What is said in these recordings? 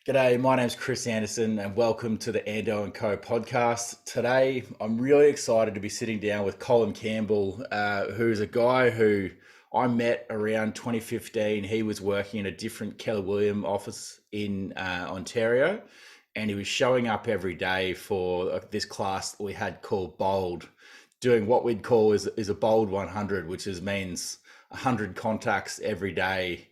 G'day, my name's Chris Anderson and welcome to the Ando and Co podcast. Today, I'm really excited to be sitting down with Colin Campbell, who's a guy who I met around 2015. He was working in a different Keller Williams office in Ontario, and he was showing up every day for this class that we had called Bold, doing what we'd call is a Bold 100, which means 100 contacts every day,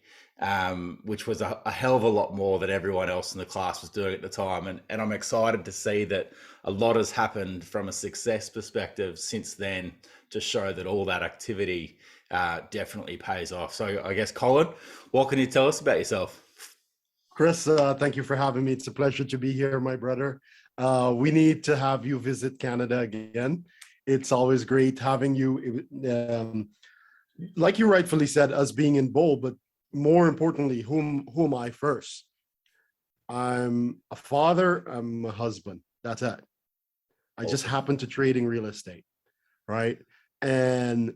which was a hell of a lot more than everyone else in the class was doing at the time. And I'm excited to see that a lot has happened from a success perspective since then to show that all that activity definitely pays off. So I guess, Colin, what can you tell us about yourself? Chris, thank you for having me. It's a pleasure to be here, my brother. We need to have you visit Canada again. It's always great having you. Like you rightfully said, us being in Bowl, but more importantly, whom am I first? I'm a father, I'm a husband. That's it. I just Awesome. happen to trading real estate, right? And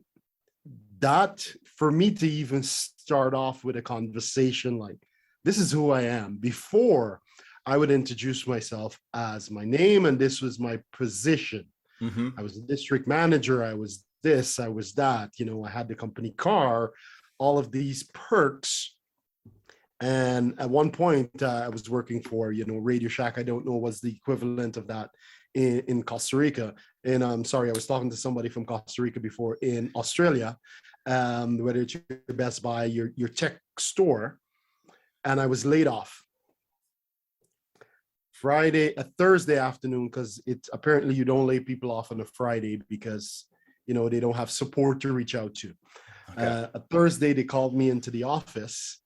that for me to even start off with a conversation like this is who I am before I would introduce myself as my name and this was my position. Mm-hmm. I was a district manager, I was this, I was that, I had the company car, all of these perks. And at one point I was working for, Radio Shack. I don't know what's the equivalent of that in Costa Rica. And I'm sorry, I was talking to somebody from Costa Rica before in Australia, whether it's your Best Buy, your tech store, and I was laid off a Thursday afternoon, because it's apparently you don't lay people off on a Friday because they don't have support to reach out to. Okay. A Thursday they called me into the office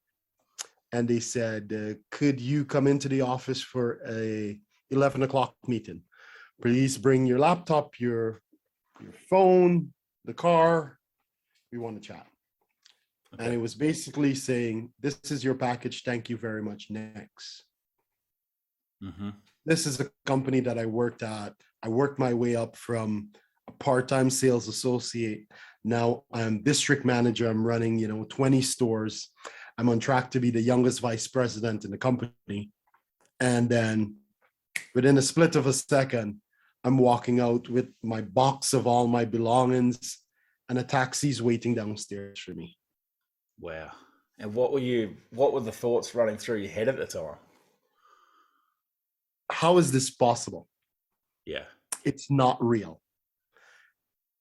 and they said, could you come into the office for a 11 o'clock meeting? Please bring your laptop, your phone, the car. We want to chat. Okay. And it was basically saying, this is your package. Thank you very much. Next. Mm-hmm. This is a company that I worked at. I worked my way up from a part-time sales associate. Now I'm district manager. I'm running, 20 stores. I'm on track to be the youngest vice president in the company. And then within a split of a second, I'm walking out with my box of all my belongings and a taxi's waiting downstairs for me. Wow. And what were the thoughts running through your head at the time? How is this possible? Yeah. It's not real.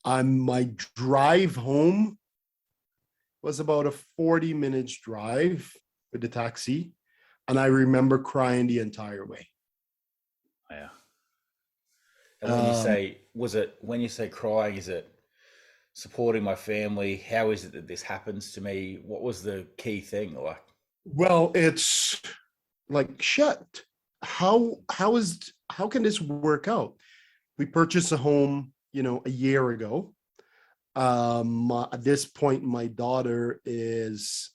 My drive home was about a 40 minutes drive with the taxi. And I remember crying the entire way. Wow. And when you say crying, is it supporting my family? How is it that this happens to me? What was the key thing? Like, Well, it's like, shit. How can this work out? We purchased a home, a year ago. At this point, my daughter is,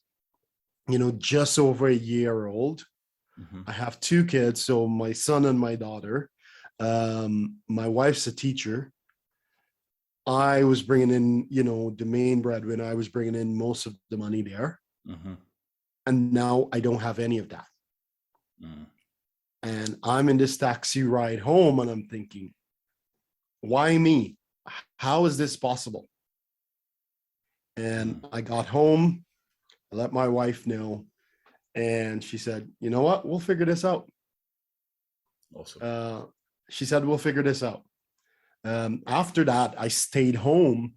just over a year old. mm-hmm. I have two kids, so my son and my daughter. My wife's a teacher. I was bringing in, the main breadwinner. I was bringing in most of the money there. Mm-hmm. And now I don't have any of that. Mm. And I'm in this taxi ride home and I'm thinking, why me? How is this possible? And I got home, I let my wife know, and she said, you know what? We'll figure this out. Awesome. She said, we'll figure this out. After that, I stayed home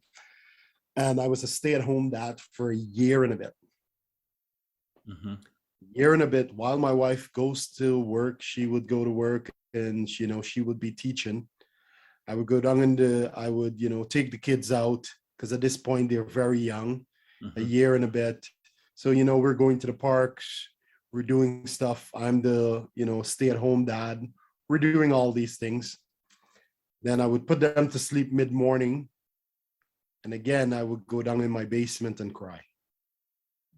and I was a stay-at-home dad for a year and a bit. Mm-hmm. Year and a bit while my wife goes to work. She would go to work and she would be teaching. I would go down I would take the kids out because at this point they're very young, Mm-hmm. a year and a bit. So we're going to the parks, we're doing stuff. I'm the stay-at-home dad. We're doing all these things. Then I would put them to sleep mid-morning, and again I would go down in my basement and cry.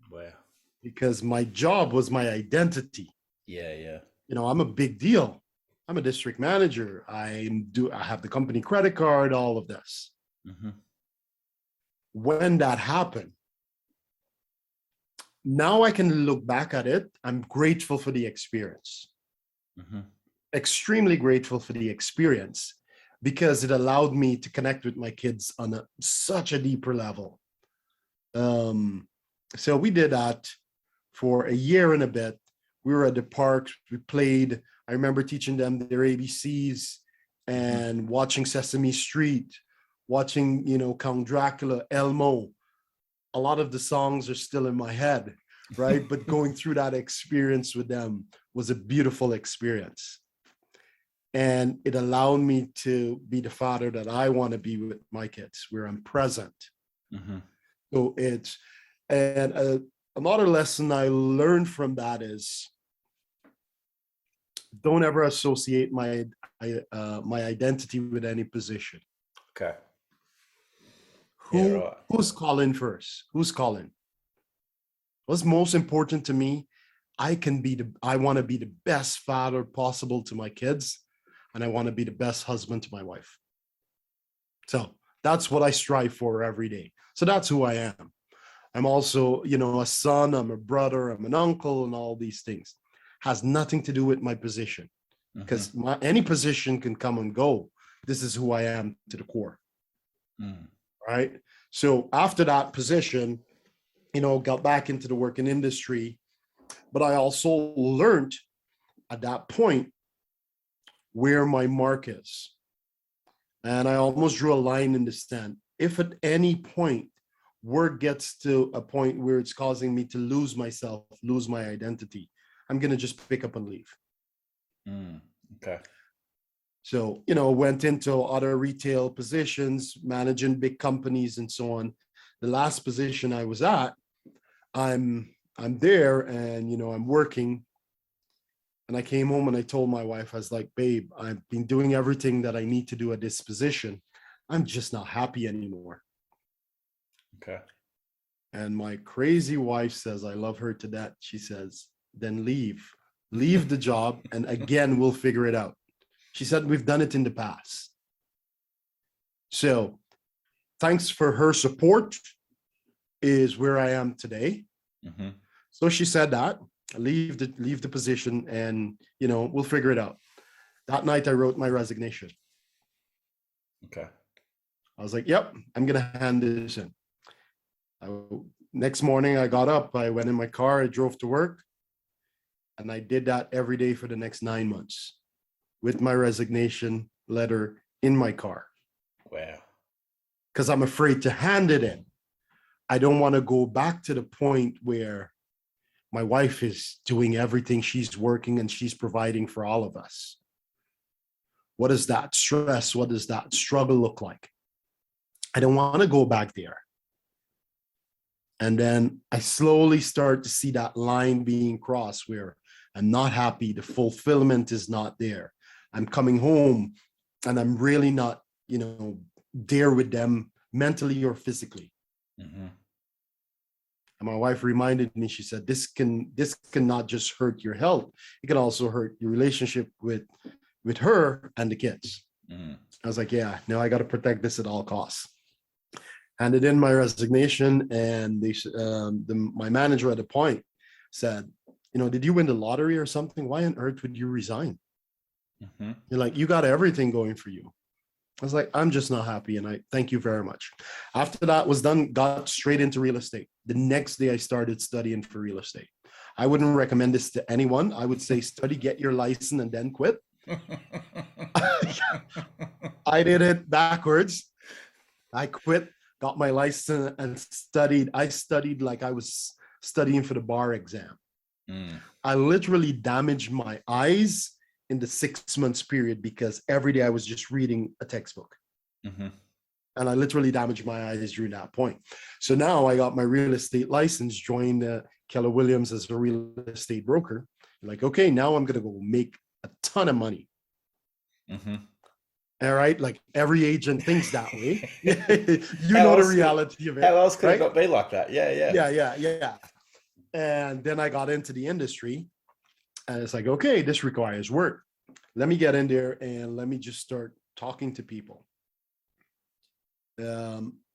Wow. Because my job was my identity. Yeah, yeah. I'm a big deal. I'm a district manager. I have the company credit card, all of this. Mm-hmm. When that happened, now I can look back at it. I'm grateful for the experience. Mm-hmm. Extremely grateful for the experience because it allowed me to connect with my kids on such a deeper level. So we did that for a year and a bit. We were at the park, we played. I remember teaching them their ABCs Mm-hmm. and watching Sesame Street, watching, Count Dracula, Elmo. A lot of the songs are still in my head, right? But going through that experience with them was a beautiful experience. And it allowed me to be the father that I want to be with my kids, where I'm present. Mm-hmm. So and another lesson I learned from that is don't ever associate my identity with any position. Okay. Yeah, right. Who's Colin first? Who's Colin? What's most important to me? I want to be the best father possible to my kids, and I want to be the best husband to my wife. So that's what I strive for every day. So that's who I am. I'm also, a son, I'm a brother, I'm an uncle, and all these things. Has nothing to do with my position, because Mm-hmm. any position can come and go. This is who I am to the core. Mm. Right. So after that position, got back into the working industry, but I also learned at that point where my mark is. And I almost drew a line in the sand. If at any point work gets to a point where it's causing me to lose myself, lose my identity, I'm going to just pick up and leave. Mm. Okay. So, went into other retail positions, managing big companies and so on. The last position I was at, I'm there and, I'm working. And I came home and I told my wife, I was like, babe, I've been doing everything that I need to do at this position. I'm just not happy anymore. Okay. And my crazy wife says, I love her to death. She says, then leave the job. And again, we'll figure it out. She said, we've done it in the past. So thanks for her support is where I am today. Mm-hmm. So she said that leave the position and, we'll figure it out. That night I wrote my resignation. Okay. I was like, yep, I'm going to hand this in. Next morning, I got up, I went in my car, I drove to work, and I did that every day for the next 9 months with my resignation letter in my car. Wow. Because I'm afraid to hand it in. I don't want to go back to the point where my wife is doing everything, she's working and she's providing for all of us. What does that stress, what does that struggle look like? I don't want to go back there. And then I slowly start to see that line being crossed where I'm not happy. The fulfillment is not there. I'm coming home and I'm really not, there with them mentally or physically. Mm-hmm. And my wife reminded me, she said, this can not just hurt your health. It can also hurt your relationship with her and the kids. Mm-hmm. I was like, yeah, no, I got to protect this at all costs. Handed in my resignation, and my manager at the point said, did you win the lottery or something? Why on earth would you resign? Mm-hmm. You're like, you got everything going for you. I was like, I'm just not happy. And I thank you very much. After that was done, got straight into real estate. The next day I started studying for real estate. I wouldn't recommend this to anyone. I would say study, get your license, and then quit. I did it backwards. I quit, got my license and studied. I studied like I was studying for the bar exam. Mm. I literally damaged my eyes in the 6 months period because every day I was just reading a textbook. Mm-hmm. And I literally damaged my eyes during that point. So now I got my real estate license, joined Keller Williams as a real estate broker. Like, okay, now I'm going to go make a ton of money. Mm-hmm. All right. Like every agent thinks that way. You How know the else reality of how it, else could it right? not be like that? Yeah, yeah. Yeah. And then I got into the industry and it's like, okay, this requires work. Let me get in there and let me just start talking to people.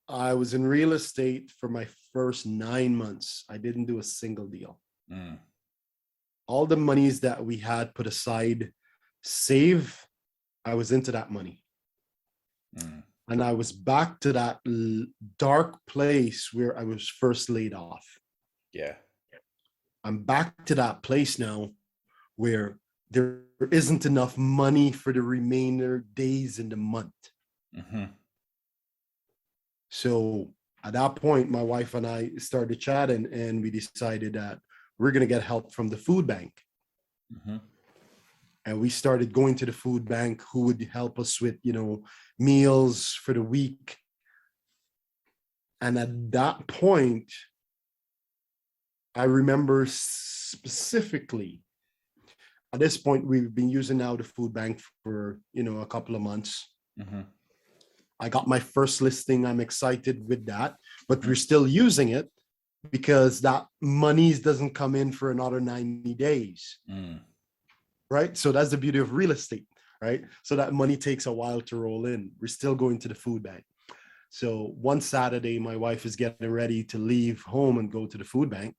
I was in real estate for my first 9 months. I didn't do a single deal. Mm. all the monies that we had put aside, save, I was into that money. And I was back to that dark place where I was first laid off. Yeah. I'm back to that place now where there isn't enough money for the remainder days in the month. So at that point, my wife and I started chatting, and we decided that we're going to get help from the food bank. And we started going to the food bank, who would help us with, meals for the week. And at that point, I remember specifically, at this point, we've been using now the food bank for, a couple of months. I got my first listing. I'm excited with that, but we're still using it because that money doesn't come in for another 90 days. Right? So that's the beauty of real estate, right? So that money takes a while to roll in. We're still going to the food bank. So one Saturday, my wife is getting ready to leave home and go to the food bank.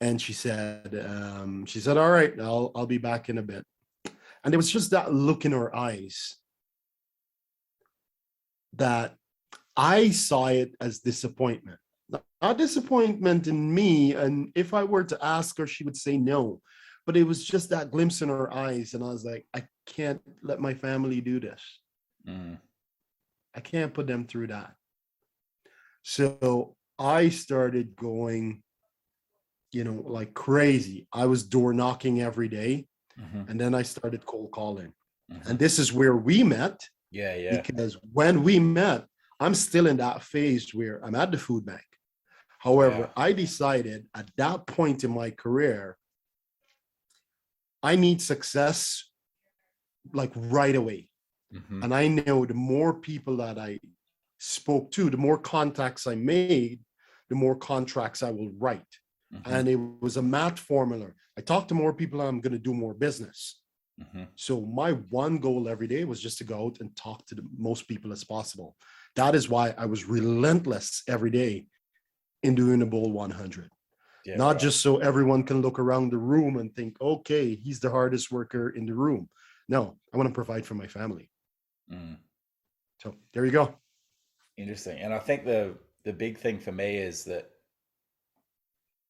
And she said, all right, I'll be back in a bit. And there was just that look in her eyes that I saw it as disappointment. Not disappointment in me. And if I were to ask her, she would say no. But it was just that glimpse in her eyes. And I was like, I can't let my family do this. I can't put them through that. So I started going, like crazy. I was door knocking every day. And then I started cold calling. And this is where we met. Yeah. Because when we met, I'm still in that phase where I'm at the food bank. However, I decided at that point in my career, I need success like right away. And I know the more people that I spoke to, the more contacts I made, the more contracts I will write. And it was a math formula. I talk to more people, I'm going to do more business. So my one goal every day was just to go out and talk to the most people as possible. That is why I was relentless every day in doing the Bowl 100. Yeah, not right. Just so everyone can look around the room and think, okay, he's the hardest worker in the room. No, I want to provide for my family. So there you go. Interesting. And I think the big thing for me is that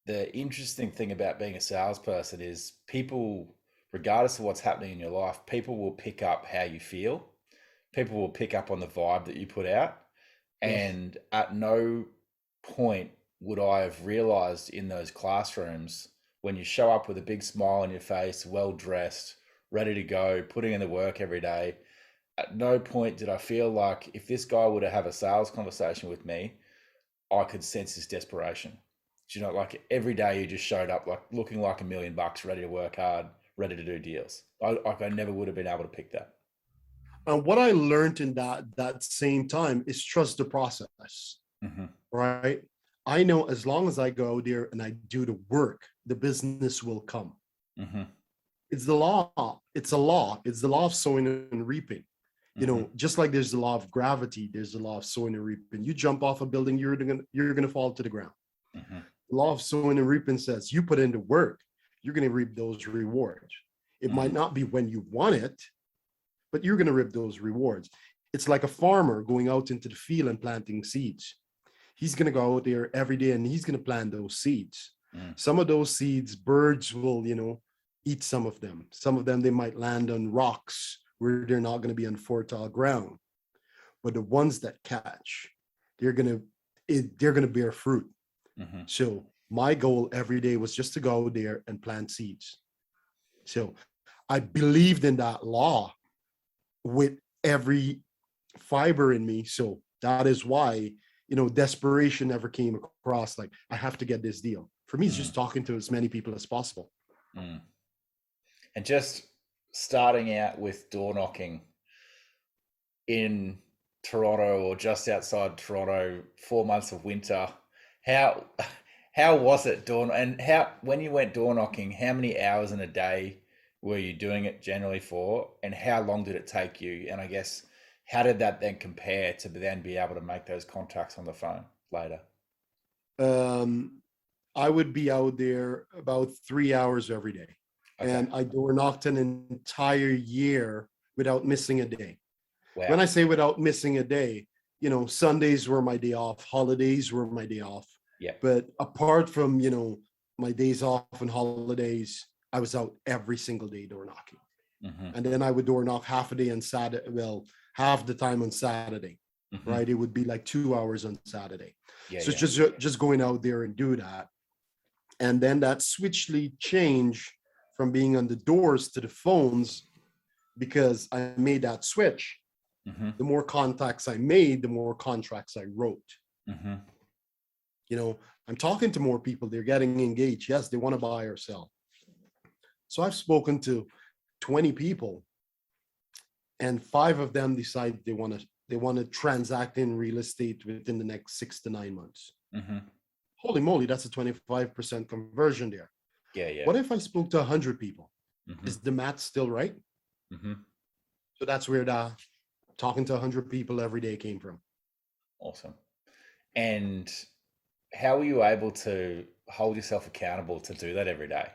the interesting thing about being a salesperson is people, regardless of what's happening in your life, people will pick up how you feel. People will pick up on the vibe that you put out. And at no point would I have realized in those classrooms, when you show up with a big smile on your face, well dressed, ready to go, putting in the work every day, at no point did I feel like if this guy were to have a sales conversation with me, I could sense his desperation. Like every day you just showed up like looking like $1 million, ready to work hard, ready to do deals. I never would have been able to pick that. And what I learned in that same time is trust the process, right? I know as long as I go there and I do the work, the business will come. It's the law. It's a law. It's the law of sowing and reaping. Just like there's the law of gravity, there's the law of sowing and reaping. You jump off a building, you're gonna fall to the ground. The law of sowing and reaping says you put in the work, you're gonna reap those rewards. It might not be when you want it, but you're gonna reap those rewards. It's like a farmer going out into the field and planting seeds. He's gonna go out there every day and he's gonna plant those seeds. Some of those seeds, birds will, eat some of them. Some of them, they might land on rocks where they're not going to be on fertile ground. But the ones that catch, they're going to bear fruit. So my goal every day was just to go there and plant seeds. So I believed in that law with every fiber in me. So that is why, desperation never came across like, I have to get this deal. For me, it's just talking to as many people as possible. And just starting out with door knocking in Toronto or just outside Toronto, 4 months of winter, how was it when you went door knocking, how many hours in a day were you doing it generally for, and how long did it take you? And I guess, how did that then compare to then be able to make those contacts on the phone later? I would be out there about 3 hours every day. Okay. And I door knocked an entire year without missing a day. When Wow. I say without missing a day, Sundays were my day off, holidays were my day off. Yeah. But apart from, my days off and holidays, I was out every single day door knocking. Mm-hmm. And then I would door knock half a day on Saturday, well, half the time on Saturday, Mm-hmm. right? It would be like 2 hours on Saturday. Yeah. So Yeah. just going out there and do that. And then that switchly change from being on the doors to the phones, because I made that switch. Mm-hmm. The more contacts I made, the more contracts I wrote. Mm-hmm. I'm talking to more people. They're getting engaged. Yes, they want to buy or sell. So I've spoken to 20 people, and 5 of them decide they want to transact in real estate within the next 6 to 9 months. Mm-hmm. Holy moly, that's a 25% conversion there. Yeah. Yeah. What if I spoke to 100 people? Mm-hmm. Is the math still right? Mm-hmm. So that's where the talking to 100 people every day came from. Awesome. And how were you able to hold yourself accountable to do that every day?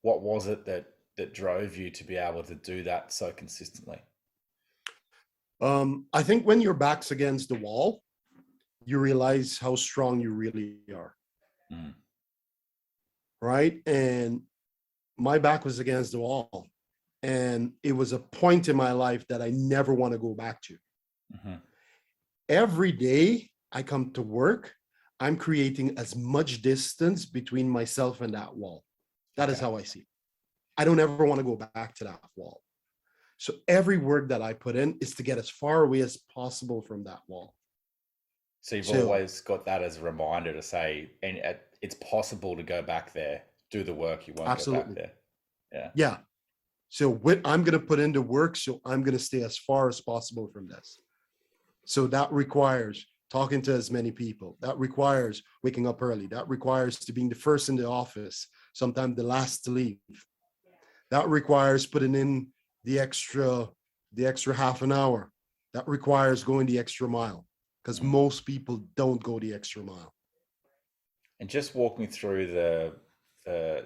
What was it that drove you to be able to do that so consistently? I think when your back's against the wall, you realize how strong you really are. Mm. Right. And my back was against the wall. And it was a point in my life that I never want to go back to. Mm-hmm. Every day I come to work, I'm creating as much distance between myself and that wall. That is Okay. how I see it. I don't ever want to go back to that wall. So every work that I put in is to get as far away as possible from that wall. So you've So always got that as a reminder to say, and it's possible to go back there, do the work, you won't go back absolutely. there. Yeah. Yeah. So I'm going to put into work. So I'm going to stay as far as possible from this. So that requires talking to as many people. That requires waking up early. That requires to being the first in the office, sometimes the last to leave. That requires putting in the extra half an hour. That requires going the extra mile, because Mm. most people don't go the extra mile. And just walk me through the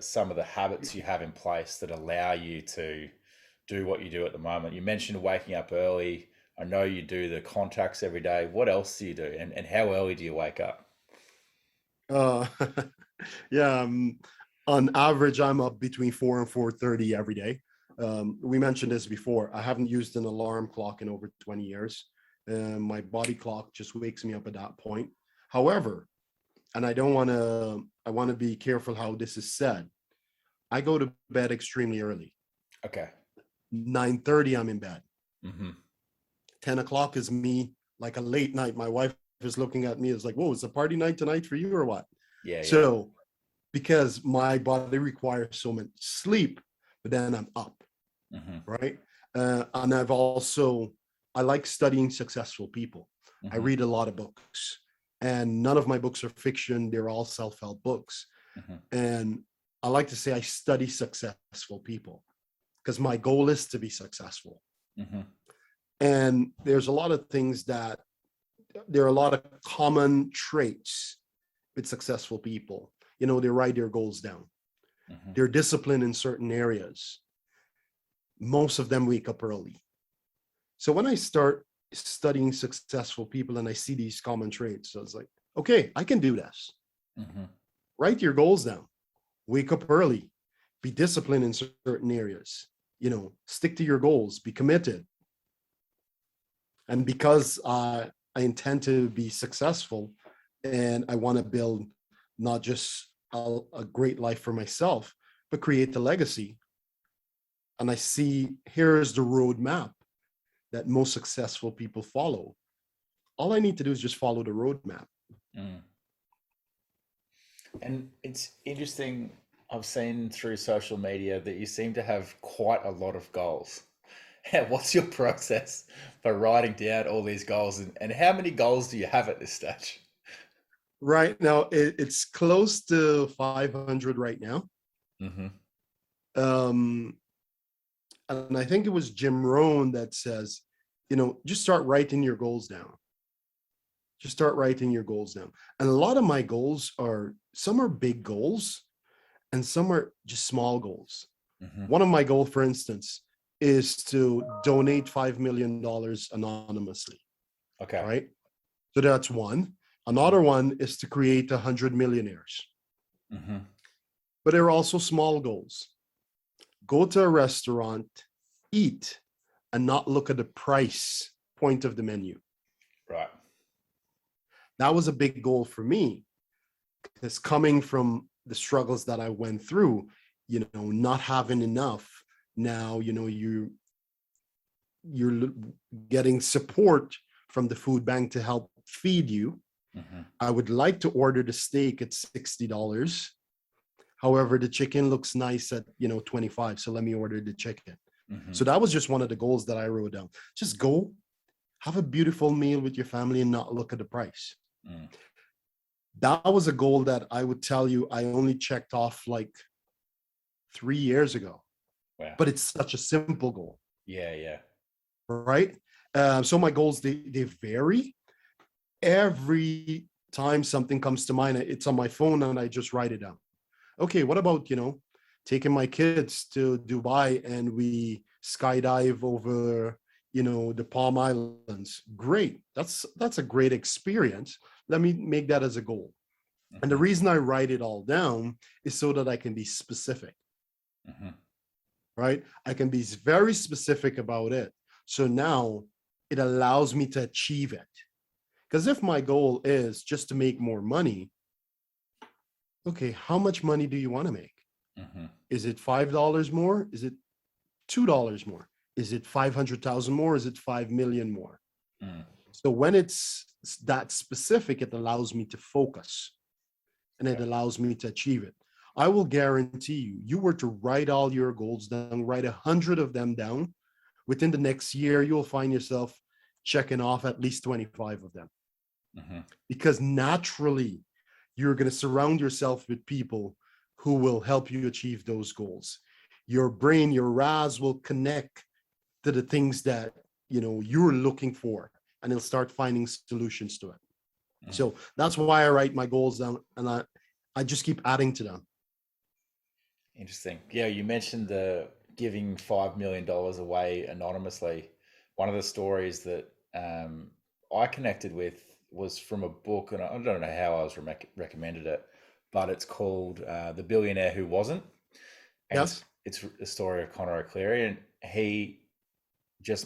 some of the habits you have in place that allow you to do what you do at the moment. You mentioned waking up early. I know you do the contracts every day. What else do you do? And how early do you wake up? Uh, yeah, on average, I'm up between 4 and 4:30 every day. We mentioned this before. I haven't used an alarm clock in over 20 years. My body clock just wakes me up at that point. However, and I want to be careful how this is said. I go to bed extremely early. Okay. 9:30, I'm in bed. Mm-hmm. 10 o'clock is me, like a late night. My wife is looking at me as like, whoa, it's a party night tonight for you or what? Yeah. Yeah. So because my body requires so much sleep, but then I'm up, Mm-hmm. right? And I like studying successful people. I Mm-hmm. read a lot of books, and none of my books are fiction. They're all self-help books. Mm-hmm. And I like to say I study successful people because my goal is to be successful. Mm-hmm. And there are a lot of common traits with successful people. They write their goals down. Mm-hmm. They're disciplined in certain areas. Most of them wake up early. So when I start studying successful people and I see these common traits, I was like, okay, I can do this. Mm-hmm. Write your goals down. Wake up early. Be disciplined in certain areas. Stick to your goals. Be committed. And because I intend to be successful and I want to build not just a great life for myself, but create the legacy. And I see here's the roadmap that most successful people follow. All I need to do is just follow the roadmap. Mm. And it's interesting. I've seen through social media that you seem to have quite a lot of goals. What's your process for writing down all these goals, and how many goals do you have at this stage? Right now, it's close to 500 right now. Mm-hmm. And I think it was Jim Rohn that says, just start writing your goals down. Just start writing your goals down. And a lot of my goals some are big goals and some are just small goals. Mm-hmm. One of my goals, for instance, is to donate $5 million anonymously, Okay. right? So that's one. Another one is to create 100 millionaires. Mm-hmm. But there are also small goals. Go to a restaurant, eat, and not look at the price point of the menu. Right. That was a big goal for me, because coming from the struggles that I went through, not having enough. Now, you're getting support from the food bank to help feed you. Mm-hmm. I would like to order the steak at $60. However, the chicken looks nice at 25. So let me order the chicken. Mm-hmm. So that was just one of the goals that I wrote down. Just go have a beautiful meal with your family and not look at the price. Mm. That was a goal that I would tell you I only checked off like 3 years ago. Wow. But it's such a simple goal. Yeah. Right? So my goals, they vary. Every time something comes to mind, it's on my phone and I just write it down. Okay, what about, taking my kids to Dubai and we skydive over, the Palm Islands? Great. That's a great experience. Let me make that as a goal. Mm-hmm. And the reason I write it all down is so that I can be specific. Mm-hmm. Right? I can be very specific about it. So now it allows me to achieve it. Because if my goal is just to make more money, okay, how much money do you want to make? Mm-hmm. Is it $5 more? Is it $2 more? Is it 500,000 more? Is it 5 million more? Mm. So when it's that specific, it allows me to focus and it allows me to achieve it. I will guarantee you were to write all your goals down, write 100 of them down. Within the next year, you'll find yourself checking off at least 25 of them. Mm-hmm. Because naturally, you're going to surround yourself with people who will help you achieve those goals. Your brain, your RAS will connect to the things that you're looking for, and it'll start finding solutions to it. Mm-hmm. So that's why I write my goals down, and I just keep adding to them. Interesting. Yeah, you mentioned the giving $5 million away anonymously. One of the stories that I connected with was from a book, and I don't know how I was recommended it, but it's called The Billionaire Who Wasn't. And Yes. It's the story of Conor O'Cleary, and he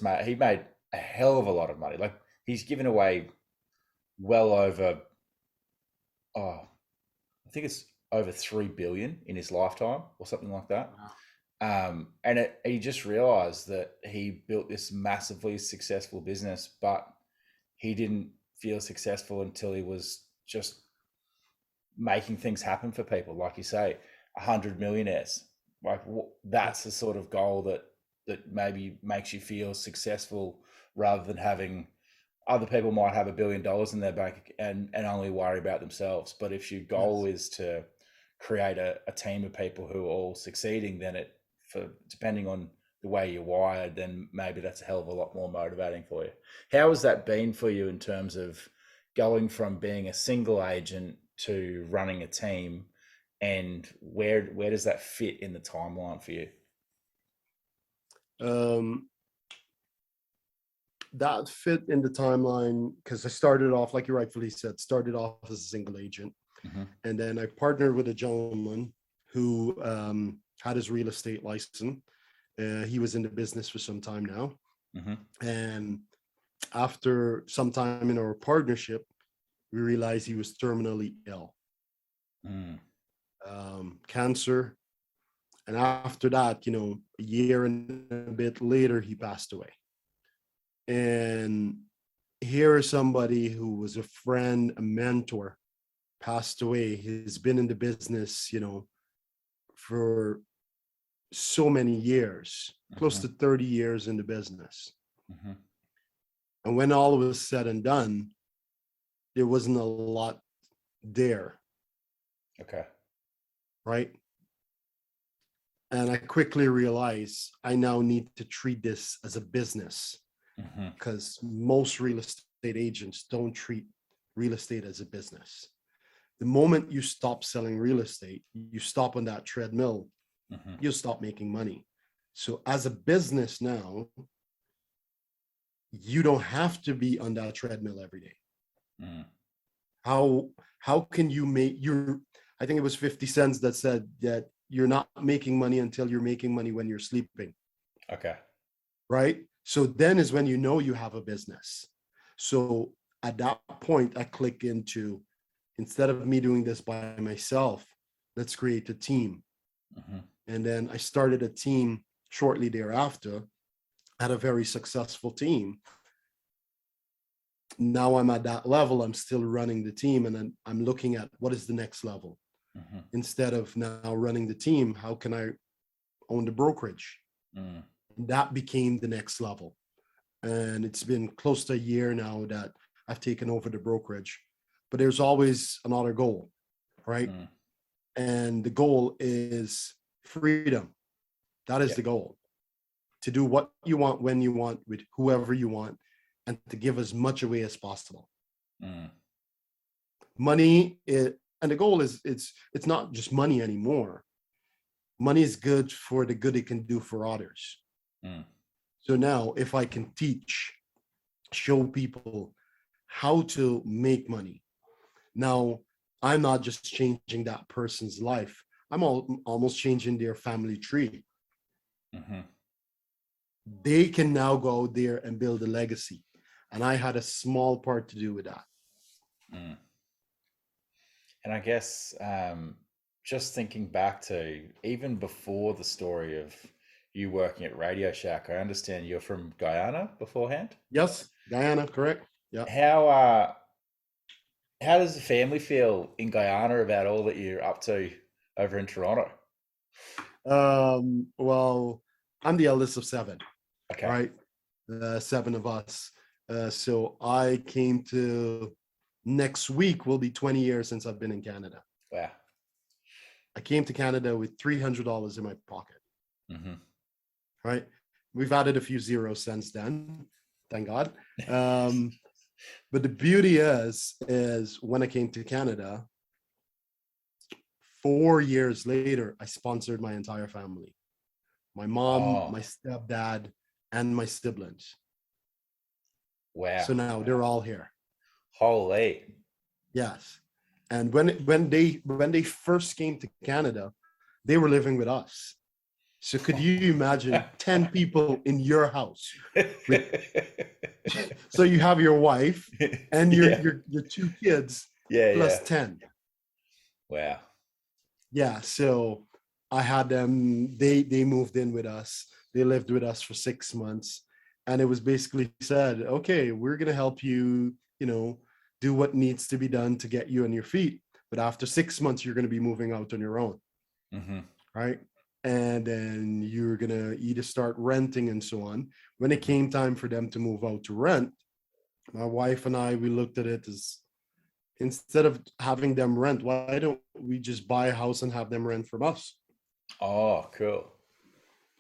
made a hell of a lot of money. Like, he's given away well over, I think it's over 3 billion in his lifetime or something like that. Wow. And he just realized that he built this massively successful business, but he didn't feel successful until he was just making things happen for people. Like you say, 100 millionaires. Like, that's the sort of goal that maybe makes you feel successful, rather than having other people might have $1 billion in their bank and only worry about themselves. But if your goal is to create a team of people who are all succeeding, then depending on the way you're wired, then maybe that's a hell of a lot more motivating for you. How has that been for you in terms of going from being a single agent to running a team, and where does that fit in the timeline for you? That fit in the timeline because I started off, like you rightfully said, started off as a single agent. Mm-hmm. And then I partnered with a gentleman who had his real estate license. He was in the business for some time now. Mm-hmm. And after some time in our partnership, we realized he was terminally ill. Cancer. And after that, a year and a bit later, he passed away. And here is somebody who was a friend, a mentor, passed away. He's been in the business, for so many years, mm-hmm. close to 30 years in the business. Mm-hmm. And when all was said and done, there wasn't a lot there. Okay. Right? And I quickly realized I now need to treat this as a business, because most real estate agents don't treat real estate as a business. The moment you stop selling real estate, you stop on that treadmill, Mm-hmm. you'll stop making money. So as a business now, you don't have to be on that treadmill every day. Mm. How how can you make your, I think it was 50 cents that said that you're not making money until you're making money when you're sleeping, Okay. right? So then is when you know you have a business. So at that point, I click into, instead of me doing this by myself, let's create a team. Mm-hmm. And then I started a team shortly thereafter, had a very successful team. Now I'm at that level, I'm still running the team, and then I'm looking at what is the next level. Mm-hmm. Instead of now running the team, how can I own the brokerage? Mm. That became the next level. And it's been close to a year now that I've taken over the brokerage. But there's always another goal, right? Mm. And the goal is freedom. That is Yeah. the goal. To do what you want, when you want, with whoever you want, and to give as much away as possible. Mm. Money and the goal is, it's not just money anymore. Money is good for the good it can do for others. Mm. So now if I can teach, show people how to make money, now I'm not just changing that person's life, I'm almost changing their family tree. Mm-hmm. They can now go out there and build a legacy. And I had a small part to do with that. Mm. And I guess just thinking back to even before the story of you working at Radio Shack, I understand you're from Guyana beforehand. Yes, Diana, correct? Yeah. How how does the family feel in Guyana about all that you're up to over in Toronto? Well, I'm the eldest of seven, Okay. right? Seven of us. So I came to, next week will be 20 years since I've been in Canada. Wow. I came to Canada with $300 in my pocket, Mm-hmm. right? We've added a few zeros since then, thank God. But the beauty is when I came to Canada, 4 years later, I sponsored my entire family, my mom, Oh, my stepdad, and my siblings. wow. So now they're all here. Holy. Yes. And when they first came to Canada, they were living with us. So could you imagine 10 people in your house with, so you have your wife and Yeah. your two kids Yeah, plus yeah. 10. Wow. Yeah, so I had them, they moved in with us. They lived with us for 6 months. And it was basically said, okay, we're gonna help you, do what needs to be done to get you on your feet. But after 6 months, you're gonna be moving out on your own, Mm-hmm. right? And then you're gonna either start renting and so on. When it Mm-hmm. came time for them to move out to rent, my wife and I, we looked at it as, instead of having them rent, why don't we just buy a house and have them rent from us? Oh, cool.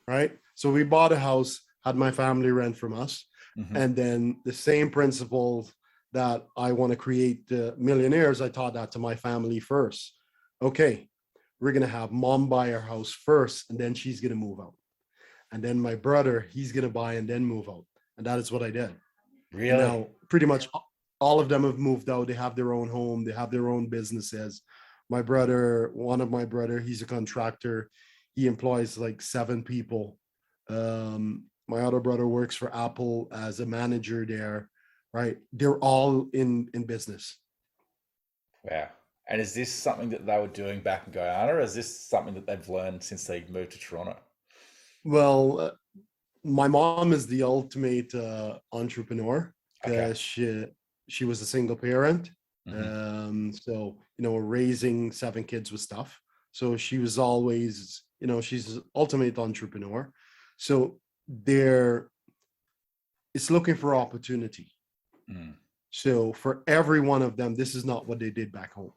Right? So we bought a house, had my family rent from us. Mm-hmm. And then the same principle that I want to create the millionaires, I taught that to my family first. Okay, we're going to have mom buy our house first, and then she's going to move out. And then my brother, he's going to buy and then move out. And that is what I did. And Really? now pretty much all of them have moved out. They have their own home. They have their own businesses. My brother, one of my brother, he's a contractor. He employs like 7 people. My other brother works for Apple as a manager there, right? They're all in business. Wow. And is this something that they were doing back in Guyana, or is this something that they've learned since they moved to Toronto? Well, my mom is the ultimate entrepreneur Okay. because she was a single parent. Mm-hmm. So raising 7 kids was tough. So she was always, she's an ultimate entrepreneur. So there, it's looking for opportunity. Mm. So for every one of them, this is not what they did back home.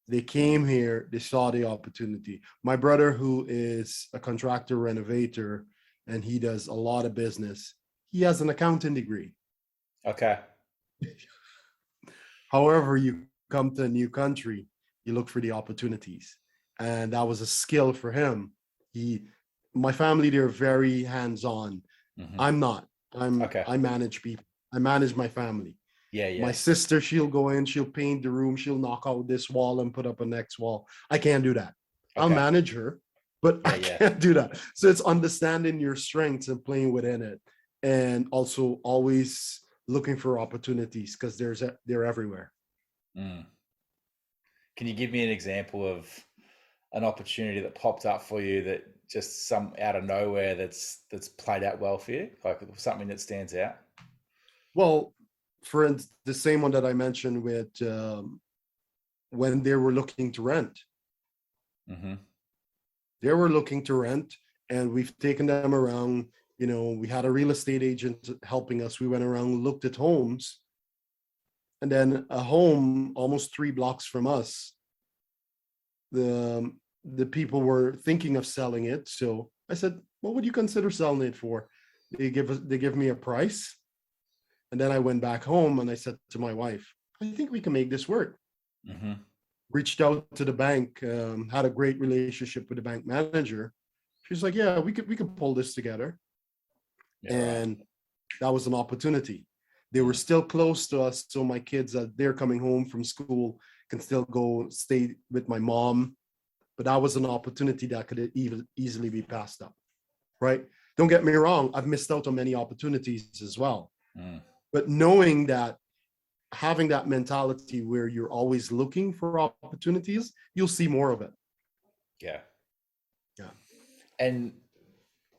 They Mm. came here, they saw the opportunity. My brother, who is a contractor renovator, and he does a lot of business, he has an accounting degree. Okay. However, you come to a new country, you look for the opportunities. and that was a skill for him. He, my family, they're very hands-on. Hmm. I'm not. Okay. I manage people. I manage my family. Yeah, My yeah. sister, she'll go in, she'll paint the room, she'll knock out this wall and put up a next wall. I can't do that. I'll Okay. manage her, but Yeah, I yeah. can't do that. So it's understanding your strengths and playing within it, and also always looking for opportunities because they're everywhere. Mm. Can you give me an example of an opportunity that popped up for you that just some out of nowhere that's played out well for you, like something that stands out? Well, the same one that I mentioned with when they were looking to rent. Hmm. They were looking to rent, and we've taken them around. You know, we had a real estate agent helping us. We went around, looked at homes, and then a home almost 3 blocks from us. The the people were thinking of selling it. So I said, "What would you consider selling it for?" They give me a price, and then I went back home and I said to my wife, "I think we can make this work." Hmm. Reached out to the bank, had a great relationship with the bank manager. She's like, "Yeah, we could pull this together," Yeah, right. and that was an opportunity. They were Mm. still close to us, so my kids, they're coming home from school, can still go stay with my mom. But that was an opportunity that could even easily be passed up, right? Don't get me wrong, I've missed out on many opportunities as well. Mm. But knowing that, having that mentality where you're always looking for opportunities, you'll see more of it. Yeah. Yeah. And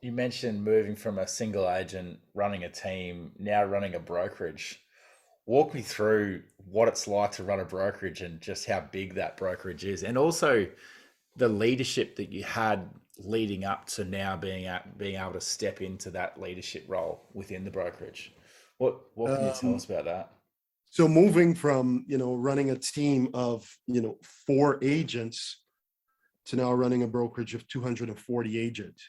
you mentioned moving from a single agent running a team, now running a brokerage. Walk me through what it's like to run a brokerage and just how big that brokerage is, and also the leadership that you had leading up to now being able to step into that leadership role within the brokerage. What can you tell Um, us about that? so moving from, running a team of, 4 agents to now running a brokerage of 240 agents,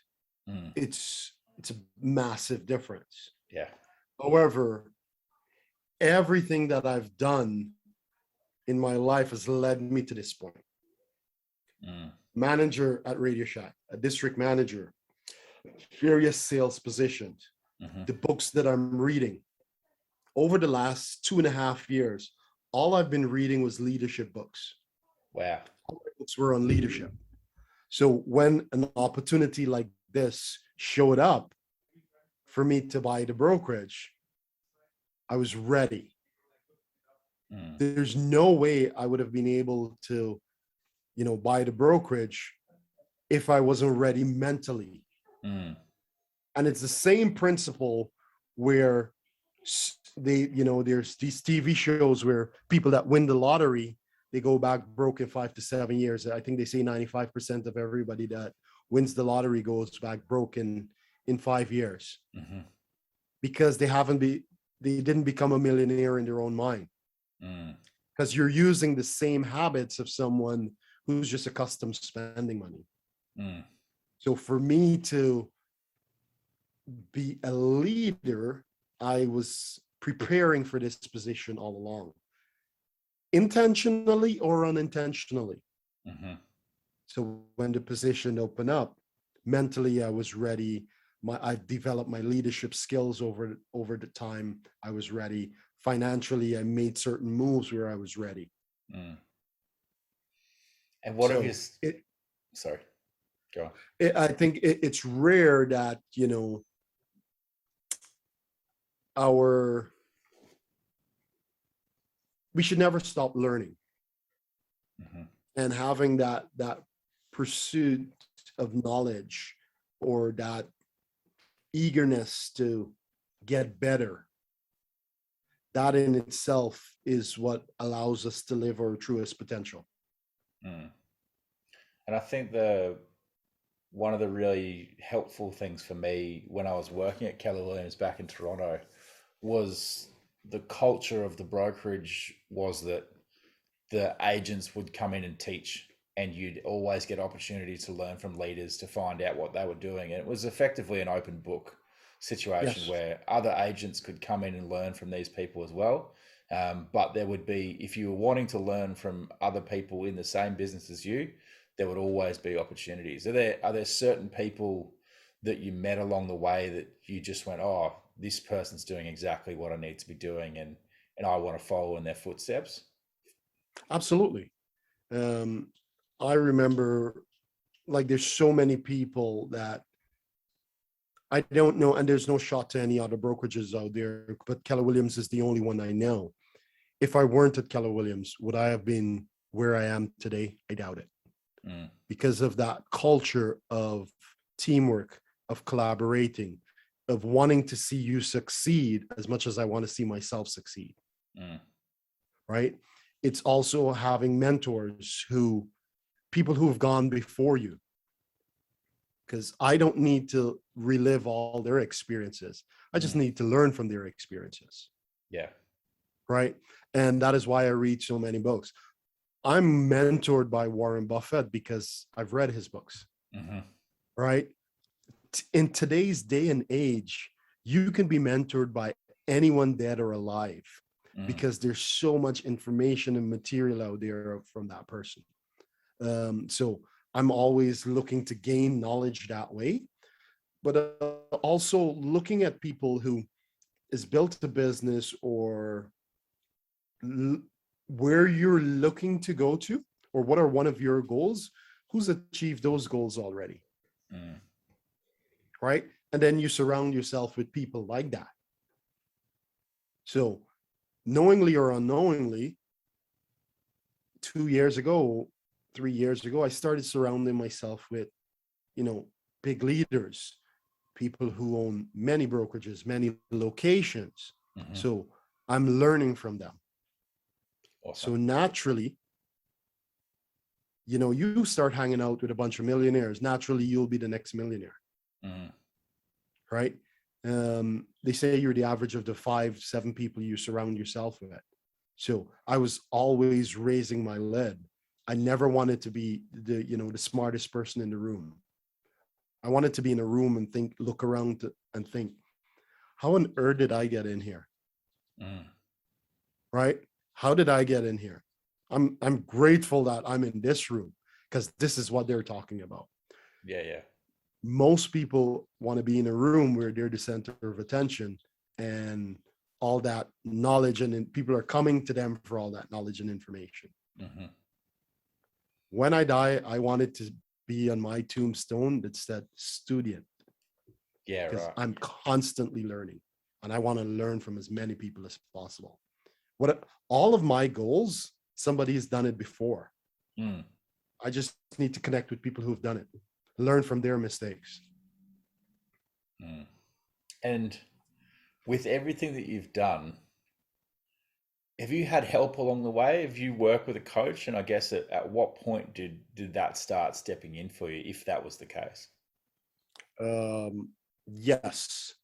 Mm. it's a massive difference. Yeah. However, everything that I've done in my life has led me to this point. Mm. Manager at Radio Shack, a district manager, various sales positions, Hmm. the books that I'm reading. Over the last 2.5 years, all I've been reading was leadership books. Wow. All my books were on leadership. So when an opportunity like this showed up for me to buy the brokerage, I was ready. Mm. There's no way I would have been able to, buy the brokerage if I wasn't ready mentally. Mm. And it's the same principle where there's these TV shows where people that win the lottery, they go back broke in 5 to 7 years. I think they say 95% of everybody that wins the lottery goes back broke in 5 years Hmm. because they didn't become a millionaire in their own mind, Mm. because you're using the same habits of someone who's just accustomed to spending money. Mm. So for me to be a leader, I was preparing for this position all along, intentionally or unintentionally. Hmm. So when the position opened up, mentally I was ready. I developed my leadership skills over the time. I was ready. Financially, I made certain moves where I was ready. Mm. And what have you? So it, Sorry, go on. I think it's rare that our we should never stop learning, Hmm. and having that pursuit of knowledge, or that eagerness to get better, that in itself is what allows us to live our truest potential. Mm. And I think the one of the really helpful things for me when I was working at Keller Williams back in Toronto was the culture of the brokerage was that the agents would come in and teach, and you'd always get opportunity to learn from leaders to find out what they were doing. And it was effectively an open book situation Yes. where other agents could come in and learn from these people as well. But there would be, if you were wanting to learn from other people in the same business as you, there would always be opportunities. Are there certain people that you met along the way that you just went, oh, this person's doing exactly what I need to be doing, and I want to follow in their footsteps? Absolutely. Um, I remember, like, there's so many people that I don't know, and there's no shot to any other brokerages out there, but Keller Williams is the only one I know. If I weren't at Keller Williams, would I have been where I am today? I doubt it. Mm, Because of that culture of teamwork, of collaborating, of wanting to see you succeed as much as I want to see myself succeed. mm, Right. It's also having mentors, people who have gone before you, because I don't need to relive all their experiences. I just mm. need to learn from their experiences. Yeah. Right. And that is why I read so many books. I'm mentored by Warren Buffett because I've read his books. Mm-hmm. Right. In today's day and age, you can be mentored by anyone dead or alive, Mm, because there's so much information and material out there from that person. So I'm always looking to gain knowledge that way, but also looking at people who has built a business, or where you're looking to go to, or what are one of your goals, who's achieved those goals already. mm, Right. And then you surround yourself with people like that. So knowingly or unknowingly, 2 years ago, 3 years ago, I started surrounding myself with, big leaders, people who own many brokerages, many locations. mm-hmm. So I'm learning from them. Awesome. So naturally, you start hanging out with a bunch of millionaires. Naturally, you'll be the next millionaire. Mm, Right. They say you're the average of the 5-7 people you surround yourself with. So I was always raising my lead. I never wanted to be the smartest person in the room. I wanted to be in a room and look around and think, how on earth did I get in here? mm. Right? How did I get in here? I'm grateful that I'm in this room, because this is what they're talking about. Yeah, yeah. Most people want to be in a room where they're the center of attention, and all that knowledge, and people are coming to them for all that knowledge and information. Mm-hmm. When I die, I wanted to be on my tombstone that said student, Yeah, because right. I'm constantly learning, and I want to learn from as many people as possible. All of my goals, somebody has done it before. Mm. I just need to connect with people who've done it, learn from their mistakes. Mm. And with everything that you've done, have you had help along the way? Have you worked with a coach? And I guess at what point did that start stepping in for you, if that was the case? Yes.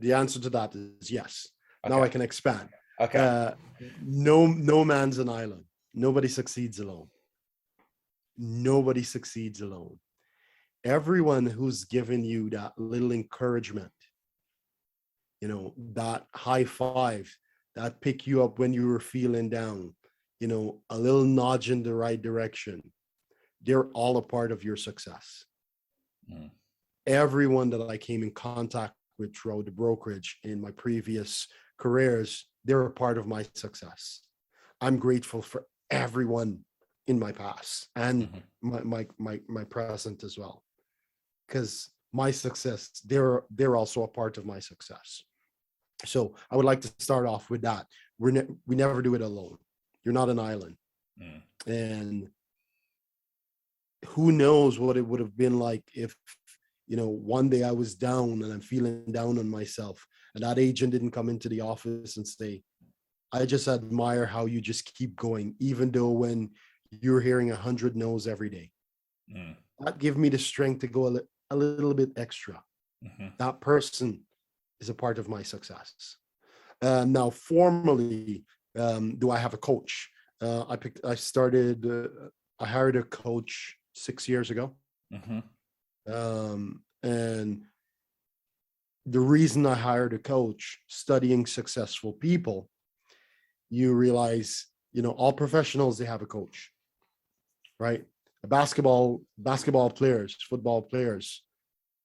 The answer to that is yes. Now Okay. I can expand. Okay. No man's an island. Nobody succeeds alone. Nobody succeeds alone. Everyone who's given you that little encouragement, that high five, that pick you up when you were feeling down, a little nudge in the right direction, they're all a part of your success. Mm. Everyone that I came in contact with throughout the brokerage in my previous careers, they're a part of my success. I'm grateful for everyone in my past and my present as well, because my success, they're also a part of my success. So I would like to start off with that. We never do it alone. You're not an island. Mm. And who knows what it would have been like if, one day I was down and I'm feeling down on myself, and that agent didn't come into the office and say, I just admire how you just keep going, even though when you're hearing 100 no's every day. Mm. That give me the strength to go a little bit extra. Mm-hmm. That person is a part of my success. Now, formally, do I have a coach? I hired a coach 6 years ago. Mm-hmm. And the reason I hired a coach, studying successful people, you realize, all professionals, they have a coach, right? basketball players, football players,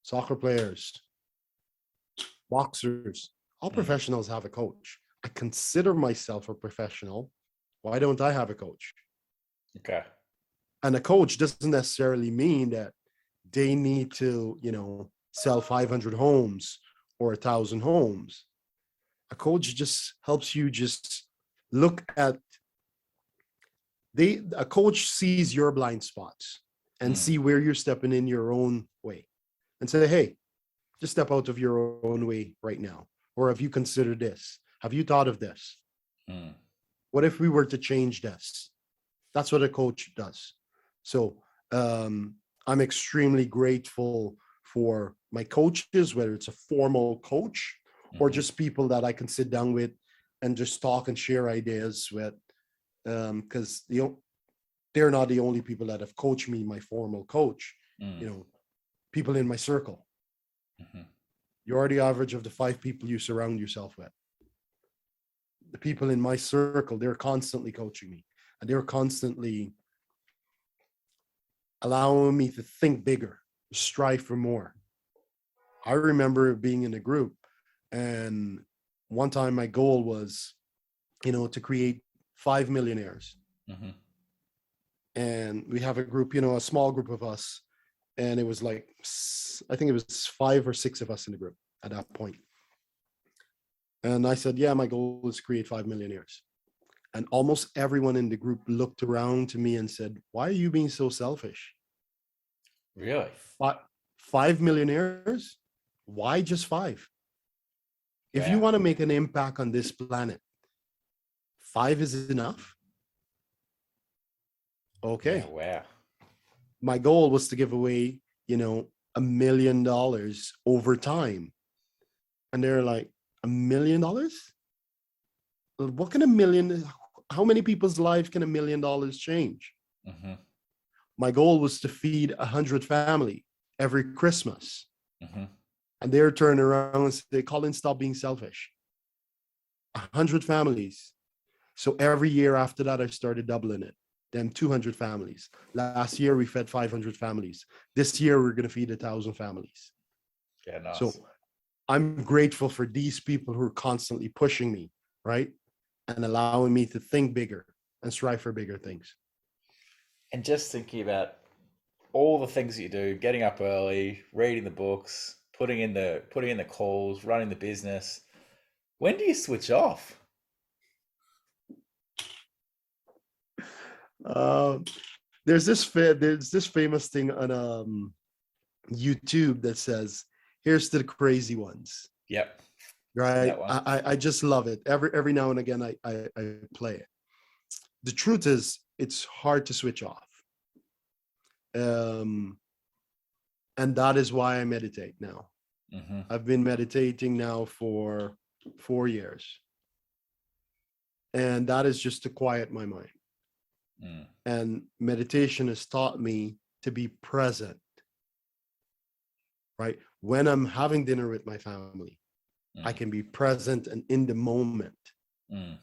soccer players, boxers, all Mm. professionals have a coach. I consider myself a professional. Why don't I have a coach? Okay. And a coach doesn't necessarily mean that they need to, sell 500 homes or 1,000 homes. A coach just helps you just look at a coach sees your blind spots and Mm. see where you're stepping in your own way and say, hey, just step out of your own way right now. Or have you considered this? Have you thought of this? Mm. What if we were to change this? That's what a coach does. So I'm extremely grateful for my coaches, whether it's a formal coach or Mm-hmm. just people that I can sit down with and just talk and share ideas with. Because they're not the only people that have coached me, my formal coach, Mm. people in my circle. Mm-hmm. You are the average of the 5 people you surround yourself with. The people in my circle, they're constantly coaching me and they're constantly allowing me to think bigger, strive for more. I remember being in a group, and one time my goal was, to create 5 millionaires. Mm-hmm. And we have a group, a small group of us, and it was like, I think it was 5 or 6 of us in the group at that point. And I said, yeah, my goal is to create 5 millionaires. And almost everyone in the group looked around to me and said, why are you being so selfish? Really? 5 millionaires? Why just 5? If you Wow. want to make an impact on this planet, 5 is enough. Yeah. Okay. Wow. My goal was to give away, $1 million over time. And they're like, $1 million? What can a million, how many people's lives can $1 million change? Mm-hmm. My goal was to feed 100 family every Christmas. Mm-hmm. And they're turning around and say, Colin, stop being selfish. 100 families. So every year after that, I started doubling it. Then 200 families. Last year, we fed 500 families. This year, we're going to feed 1,000 families. Yeah. So Nice. I'm grateful for these people who are constantly pushing me, right? And allowing me to think bigger and strive for bigger things. And just thinking about all the things that you do, getting up early, reading the books, putting in the calls, running the business. When do you switch off? Uh, there's this famous thing on YouTube that says, "Here's to the crazy ones." Yep. Seen Right? that one. I just love it. Every now and again, I play it. The truth is, it's hard to switch off, um, and that is why I meditate now. Mm-hmm. I've been meditating now for 4 years, and that is just to quiet my mind. Mm. And meditation has taught me to be present, right? When I'm having dinner with my family, I Mm. can be present and in the moment Mm.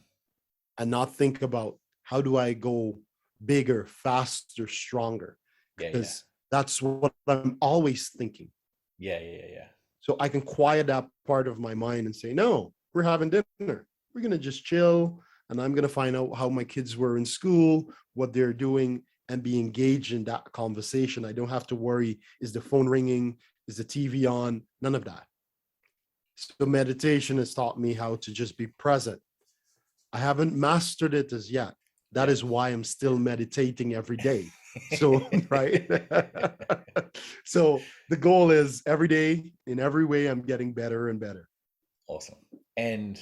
and not think about how do I go bigger, faster, stronger, Yeah. Yeah. because that's what I'm always thinking. Yeah. Yeah. Yeah. So I can quiet that part of my mind and say, no, we're having dinner. We're going to just chill. And I'm going to find out how my kids were in school, what they're doing, and be engaged in that conversation. I don't have to worry, is the phone ringing? Is the TV on? None of that. So meditation has taught me how to just be present. I haven't mastered it as yet. That Yeah. is why I'm still meditating every day. So, right. So the goal is every day, in every way, I'm getting better and better. Awesome. And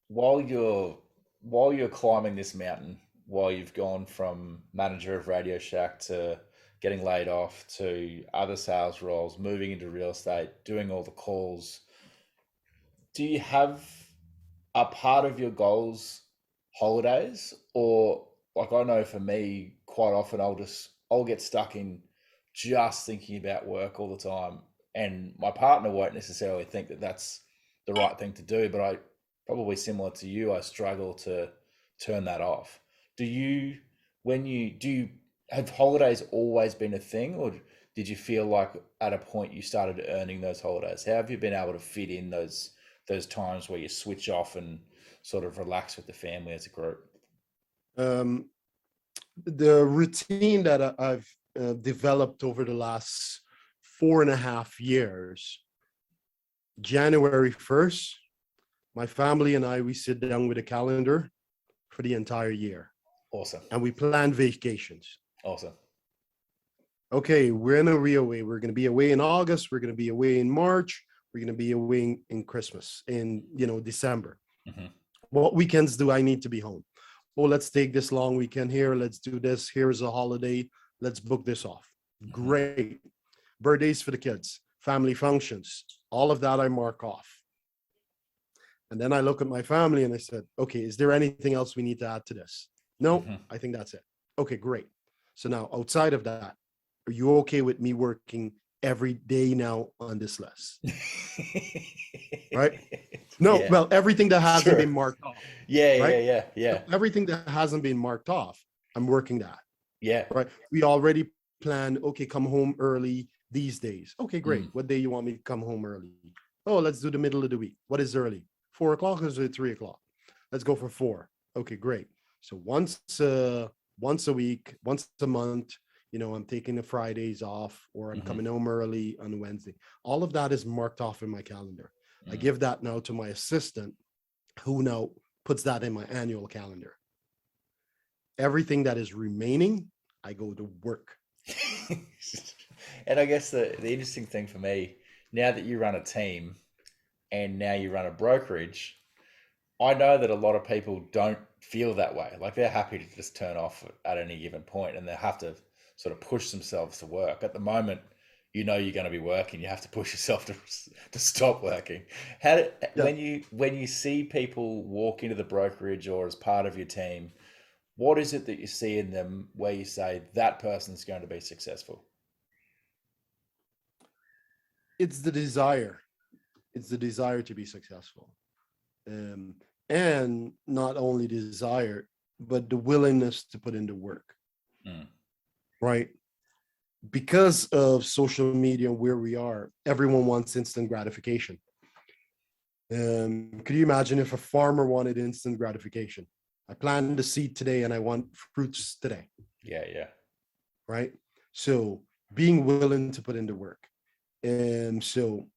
while you're climbing this mountain, while you've gone from manager of Radio Shack to getting laid off to other sales roles, moving into real estate, doing all the calls, do you have a part of your goals holidays? Or like I know for me, quite often I'll get stuck in just thinking about work all the time, and my partner won't necessarily think that that's the right thing to do, but I probably similar to you, I struggle to turn that off. Do you when you do you have holidays always been a thing, or did you feel like at a point you started earning those holidays? How have you been able to fit in those times where you switch off and sort of relax with the family as a group? Um, the routine that I've developed over the last 4.5 years, January 1st, my family and I, we sit down with a calendar for the entire year Awesome. and we plan vacations. Awesome. Okay, we're in a away. We're going to be away in August. We're going to be away in March. We're going to be away in Christmas, in December. Mm-hmm. What weekends do I need to be home? Oh, let's take this long weekend here. Let's do this. Here's a holiday. Let's book this off. Mm-hmm. Great. Birthdays for the kids, family functions, all of that I mark off. And then I look at my family and I said, okay, is there anything else we need to add to this? No, Mm-hmm. I think that's it. Okay, great. So now outside of that, are you okay with me working every day now on this list? Right? No, Yeah. well, everything that hasn't Sure. been marked off. Yeah, Right? yeah. So everything that hasn't been marked off, I'm working that. Yeah. Right? We already planned, okay, come home early these days. Okay, great. What day you want me to come home early? Oh, let's do the middle of the week. What is early? 4 o'clock or is it 3 o'clock? Let's go for 4. Okay, great. So once a week, once a month, I'm taking the Fridays off, or I'm Mm-hmm. coming home early on Wednesday. All of that is marked off in my calendar. Mm. I give that now to my assistant, who now puts that in my annual calendar. Everything that is remaining, I go to work. And I guess the interesting thing for me, now that you run a team and now you run a brokerage, I know that a lot of people don't feel that way. Like they're happy to just turn off at any given point and they have to sort of push themselves to work. At the moment, you're going to be working. You have to push yourself to stop working. Yeah. When you see people walk into the brokerage or as part of your team, what is it that you see in them where you say that person's going to be successful? It's the desire. It's the desire to be successful. And not only desire, but the willingness to put in the work. Mm. Right? Because of social media, where we are, everyone wants instant gratification. Could you imagine if a farmer wanted instant gratification? I planted the seed today and I want fruits today. Yeah. Right? So being willing to put in the work. And so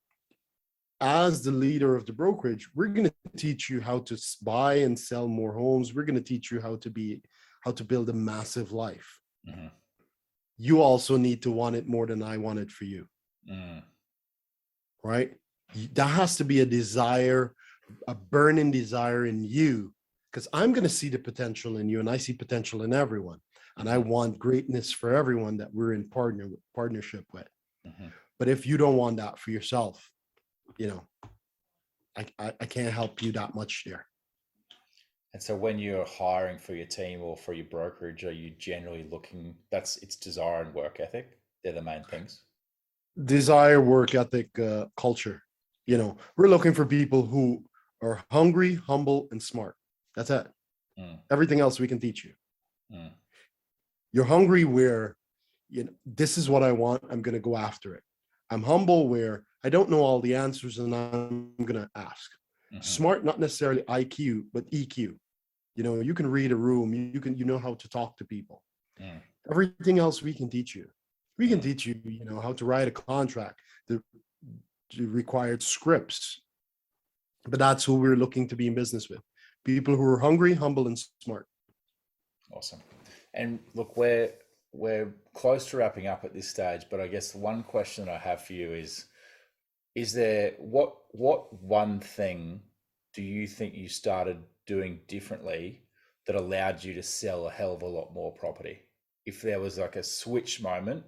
as the leader of the brokerage, we're going to teach you how to buy and sell more homes. We're going to teach you how to build a massive life. Mm-hmm. You also need to want it more than I want it for you. Mm. Right? That has to be a desire, a burning desire in you, because I'm going to see the potential in you and I see potential in everyone. And I want greatness for everyone that we're in partnership with. Mm-hmm. But if you don't want that for yourself, I can't help you that much there. And so when you're hiring for your team or for your brokerage, are you generally looking, it's desire and work ethic? They're the main things. Desire, work ethic, culture. We're looking for people who are hungry, humble, and smart. That's it. Mm. Everything else we can teach you. Mm. You're hungry where, this is what I want. I'm going to go after it. I'm humble where I don't know all the answers and I'm going to ask. Mm-hmm. Smart, not necessarily IQ, but EQ. You can read a room. You know how to talk to people. Mm. Everything else we can teach you. We can teach you, how to write a contract, the required scripts. But that's who we're looking to be in business with. People who are hungry, humble, and smart. Awesome. And look, we're close to wrapping up at this stage, but I guess the one question I have for you is there what one thing do you think you started doing differently that allowed you to sell a hell of a lot more property? If there was like a switch moment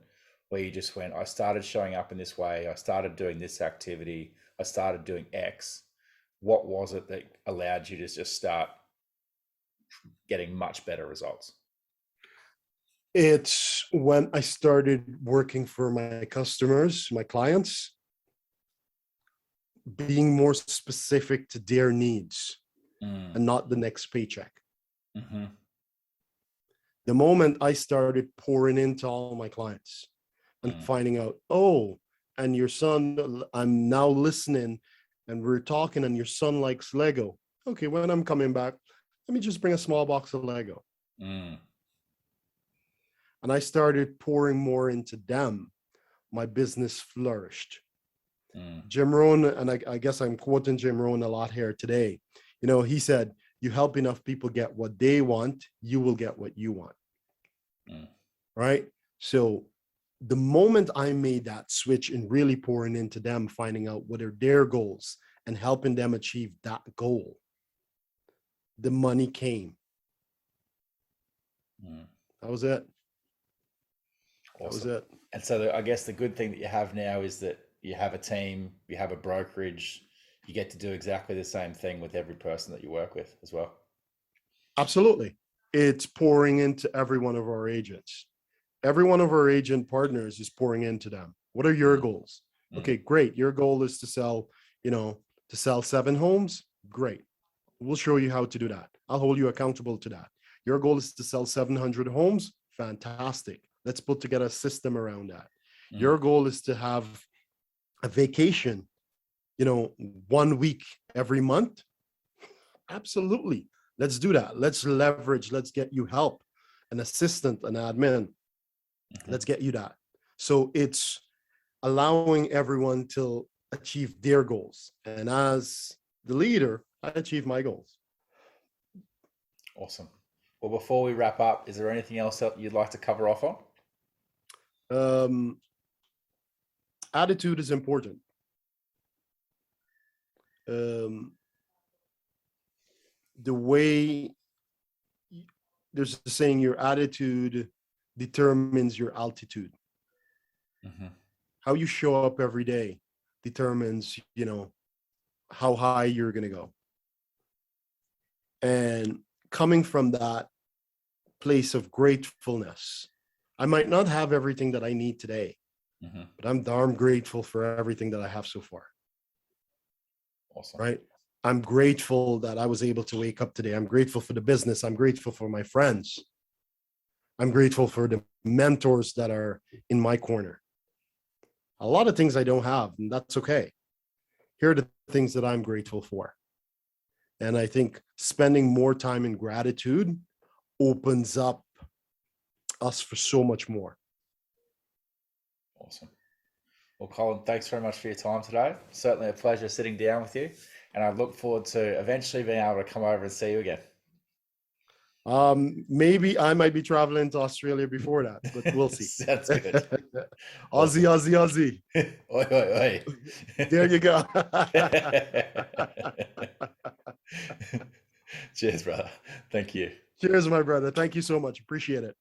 where you just went, I started showing up in this way, I started doing this activity, I started doing X, what was it that allowed you to just start getting much better results? It's when I started working for my customers, my clients, being more specific to their needs and not the next paycheck. Mm-hmm. The moment I started pouring into all my clients and finding out, oh, and your son, I'm now listening and we're talking and your son likes Lego. Okay, when I'm coming back, let me just bring a small box of Lego. And I started pouring more into them. My business flourished. Jim Rohn, and I guess I'm quoting Jim Rohn a lot here today. You know, he said, you help enough people get what they want, you will get what you want. Right? So the moment I made that switch and really pouring into them, finding out what are their goals and helping them achieve that goal, the money came. That was it. Awesome. That was it. And so I guess the good thing that you have now is that you have a team, you have a brokerage, you get to do exactly the same thing with every person that you work with as well. Absolutely. It's pouring into every one of our agents. Every one of our agent partners is pouring into them. What are your goals? Okay, great. Your goal is to sell, to sell 7 homes. Great. We'll show you how to do that. I'll hold you accountable to that. Your goal is to sell 700 homes. Fantastic. Let's put together a system around that. Your goal is to have a vacation, 1 week every month. Absolutely. Let's do that. Let's leverage. Let's get you help, an assistant, an admin. Let's get you that. So it's allowing everyone to achieve their goals. And as the leader, I achieve my goals. Awesome. Well, before we wrap up, is there anything else that you'd like to cover off on? Attitude is important. The way there's a saying, your attitude determines your altitude. How you show up every day determines, how high you're going to go. And coming from that place of gratefulness, I might not have everything that I need today, but I'm darn grateful for everything that I have so far. Awesome. Right? I'm grateful that I was able to wake up today. I'm grateful for the business. I'm grateful for my friends. I'm grateful for the mentors that are in my corner. A lot of things I don't have, and that's okay. Here are the things that I'm grateful for. And I think spending more time in gratitude opens up us for so much more. Awesome. Well, Colin, thanks very much for your time today. Certainly a pleasure sitting down with you. And I look forward to eventually being able to come over and see you again. Maybe I might be traveling to Australia before that, but we'll see. Sounds good. Aussie, Aussie, Aussie. Oi, oi, oi. There you go. Cheers, brother. Thank you. Cheers, my brother. Thank you so much. Appreciate it.